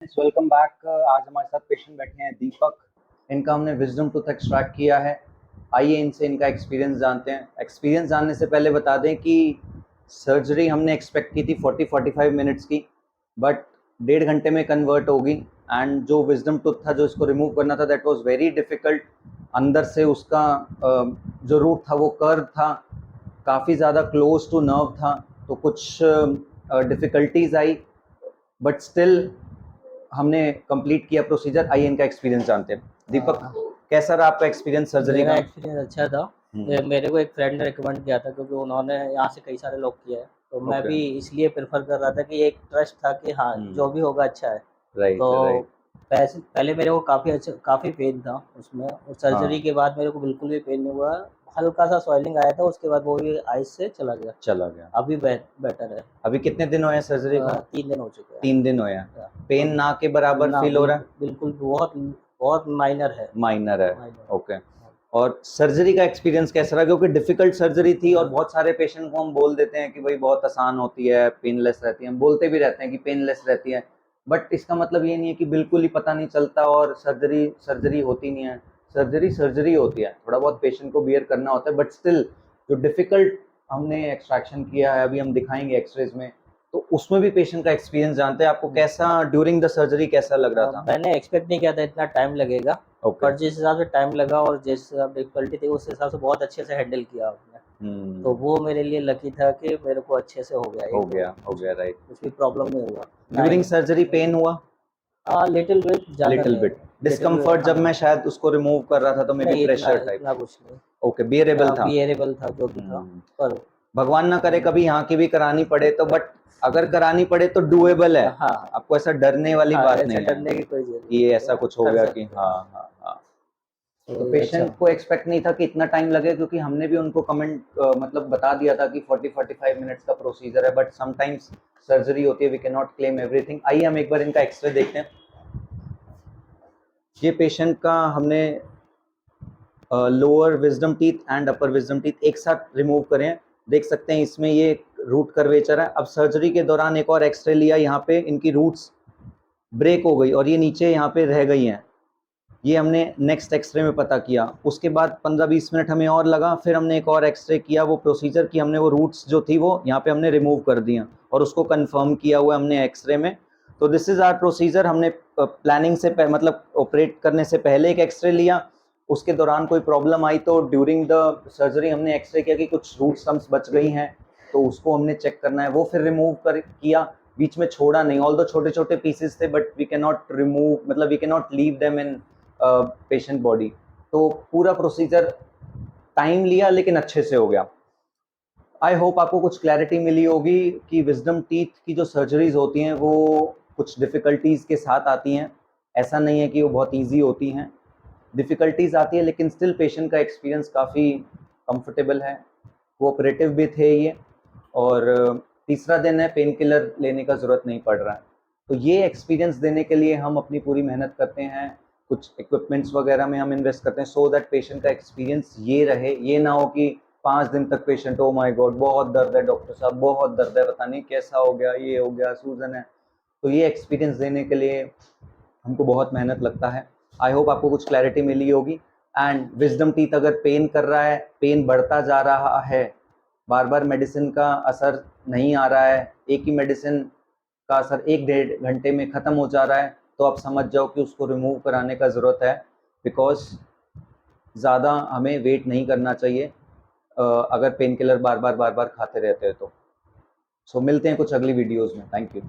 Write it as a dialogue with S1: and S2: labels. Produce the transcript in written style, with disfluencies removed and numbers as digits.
S1: Friends, welcome back. आज हमारे साथ पेशेंट बैठे हैं दीपक। इनका हमने विजडम टूथ एक्सट्रैक्ट किया है। आइए इनसे इनका एक्सपीरियंस जानते हैं। एक्सपीरियंस जानने से पहले बता दें कि सर्जरी हमने एक्सपेक्ट की थी 40-45 मिनट्स की, बट 1.5 घंटे में कन्वर्ट होगी। एंड जो विजडम टूथ था जो इसको रिमूव करना था, दैट वाज वेरी डिफ़िकल्ट। अंदर से उसका जो रूट था वो कर्व था, काफ़ी ज़्यादा क्लोज टू नर्व था, तो कुछ डिफ़िकल्टीज आई, बट स्टिल हमने कंप्लीट किया प्रोसीजर। आइए इनका एक्सपीरियंस जानते हैं। दीपक, कैसा रहा आपका एक्सपीरियंस सर्जरी
S2: मेरा
S1: का?
S2: एक्सपीरियंस अच्छा था। मेरे को एक फ्रेंड ने रिकमेंड किया था क्योंकि उन्होंने यहाँ से कई सारे लोग किया है, तो मैं
S1: ओके।
S2: भी इसलिए प्रेफर कर रहा था कि एक ट्रस्ट था कि हाँ जो भी होगा अच्छा है।
S1: राइट
S2: तो
S1: राइट।
S2: पहले मेरे को काफ़ी पेन था उसमें, और सर्जरी
S1: हाँ,
S2: के बाद मेरे को बिल्कुल भी पेन नहीं हुआ। हल्का सा स्वेलिंग आया था, उसके बाद वो भी आइस से चला गया।
S1: चला गया।
S2: अभी बेटर है।
S1: अभी कितने दिन हुए हैं सर्जरी को?
S2: 3 दिन हो चुके हैं।
S1: 3 दिन हुए हैं। पेन
S2: और
S1: ना के बराबर
S2: ना
S1: फील हो रहा है?
S2: बिल्कुल बहुत बहुत माइनर है।
S1: माइनर है।
S2: माइनर।
S1: ओके। और सर्जरी का एक्सपीरियंस कैसा रहा? क्योंकि डिफिकल्ट सर्जरी थी और बहुत सारे पेशेंट को हम बोल देते हैं कि भाई बहुत आसान होती है, पेनलेस रहती है। हम बोलते भी रहते हैं कि पेनलेस रहती है, बट इसका मतलब ये नहीं है कि बिल्कुल ही पता नहीं चलता और सर्जरी सर्जरी होती नहीं है। सर्जरी सर्जरी होती है, थोड़ा बहुत पेशेंट को बियर करना होता है, बट स्टिल जो डिफिकल्ट हमने एक्सट्रैक्शन किया है, अभी हम दिखाएंगे एक्सरेज में, तो उसमें भी पेशेंट का एक्सपीरियंस जानते हैं। आपको कैसा ड्यूरिंग द सर्जरी कैसा लग रहा था?
S2: मैंने एक्सपेक्ट नहीं किया था इतना टाइम लगेगा।
S1: ओके।
S2: पर जिस हिसाब से टाइम लगा और जिस हिसाब डिफ़िकल्टी थी, उस हिसाब से बहुत अच्छे से हैंडल किया आपने। तो वो मेरे लिए लकी था कि मेरे को अच्छे से हो गया
S1: हो
S2: एकदम।
S1: गया हो गया, राइट।
S2: कुछ भी प्रॉब्लम नहीं हुआ। ना
S1: ड्यूरिंग
S2: ही
S1: सर्जरी पेन हुआ?
S2: लिटिल बिट, ज़्यादा
S1: लिटिल
S2: नहीं।
S1: बिट
S2: लिटिल बिट,
S1: डिस्कम्फर्ट, जब मैं शायद उसको रिमूव कर रहा था तो मे बी
S2: नहीं इतना
S1: प्रेशर टाइप।
S2: इतना कुछ नहीं।
S1: ओके, बियरेबल था।
S2: बिहेरेबल था जो भी था।
S1: हम्म,
S2: पर
S1: भगवान ना करे कभी यहाँ की भी करानी पड़े तो, बट अगर करानी पड़े तो डूएबल है।
S2: हाँ,
S1: आपको ऐसा डरने वाली
S2: हाँ,
S1: बात
S2: ऐसे
S1: नहीं है
S2: डरने की कोई ज़रूरत
S1: कि ये
S2: नहीं
S1: ऐसा
S2: है,
S1: कुछ हो
S2: कर
S1: गया कि
S2: सकते हैं।
S1: हाँ हाँ हाँ। तो
S2: तो अच्छा।
S1: पेशेंट को एक्सपेक्ट नहीं था कि इतना टाइम लगे, क्योंकि हमने भी उनको कमेंट मतलब बता दिया था कि 40-45 मिनट्स का प्रोसीजर है, बट समटाइम्स सर्जरी होती है, we can not claim everything. आइए हम एक बार इनका एक्सरे देखते हैं। ये पेशेंट का हमने lower wisdom teeth and upper wisdom teeth एक साथ रिमूव करें। देख सकते हैं इसमें ये रूट कर्वेचर है। अब सर्जरी के दौरान एक और एक्सरे लिया, यहाँ पे इनकी रूट्स ब्रेक हो गई और ये नीचे यहाँ पे रह गई हैं। ये हमने नेक्स्ट एक्सरे में पता किया। उसके बाद 15-20 मिनट हमें और लगा, फिर हमने एक और एक्सरे किया, वो प्रोसीजर की हमने वो रूट्स जो थी वो यहाँ पे हमने रिमूव कर दिया और उसको कंफर्म किया हुआ हमने एक्सरे में। तो दिस इज़ आवर प्रोसीजर। हमने प्लानिंग से मतलब ऑपरेट करने से पहले एक एक्सरे लिया, उसके दौरान कोई प्रॉब्लम आई तो ड्यूरिंग द सर्जरी हमने एक्सरे किया कि कुछ रूट सम्स बच गई हैं, तो उसको हमने चेक करना है, वो फिर रिमूव कर किया। बीच में छोड़ा नहीं, ऑल दो छोटे छोटे पीसेस थे, but we can not remove, मतलब we can not leave them in patient body. तो पूरा प्रोसीजर टाइम लिया लेकिन अच्छे से हो गया। आई होप आपको कुछ क्लैरिटी मिली होगी कि विजडम टीथ की जो सर्जरीज होती हैं वो कुछ डिफ़िकल्टीज़ के साथ आती हैं। ऐसा नहीं है कि वो बहुत ईजी होती हैं, डिफ़िकल्टीज़ आती है, लेकिन स्टिल पेशेंट का एक्सपीरियंस काफ़ी कंफर्टेबल है। कोऑपरेटिव भी थे ये, और तीसरा दिन है, पेन किलर लेने का ज़रूरत नहीं पड़ रहा है। तो ये एक्सपीरियंस देने के लिए हम अपनी पूरी मेहनत करते हैं, कुछ इक्विपमेंट्स वगैरह में हम इन्वेस्ट करते हैं, सो दैट पेशेंट का एक्सपीरियंस ये रहे। ये ना हो कि 5 दिन तक पेशेंट ओ माय गॉड बहुत दर्द है डॉक्टर साहब, बहुत दर्द है, पता नहीं कैसा हो गया, ये हो गया, सूजन है। तो ये एक्सपीरियंस देने के लिए हमको बहुत मेहनत लगता है। आई होप आपको कुछ क्लैरिटी मिली होगी। एंड विजडम टीथ अगर पेन कर रहा है, पेन बढ़ता जा रहा है, बार बार मेडिसिन का असर नहीं आ रहा है, एक ही मेडिसिन का असर 1-1.5 घंटे में ख़त्म हो जा रहा है, तो आप समझ जाओ कि उसको रिमूव कराने का ज़रूरत है। बिकॉज ज़्यादा हमें वेट नहीं करना चाहिए अगर पेन किलर बार बार खाते रहते हैं तो। सो मिलते हैं कुछ अगली वीडियोज़ में। Thank you.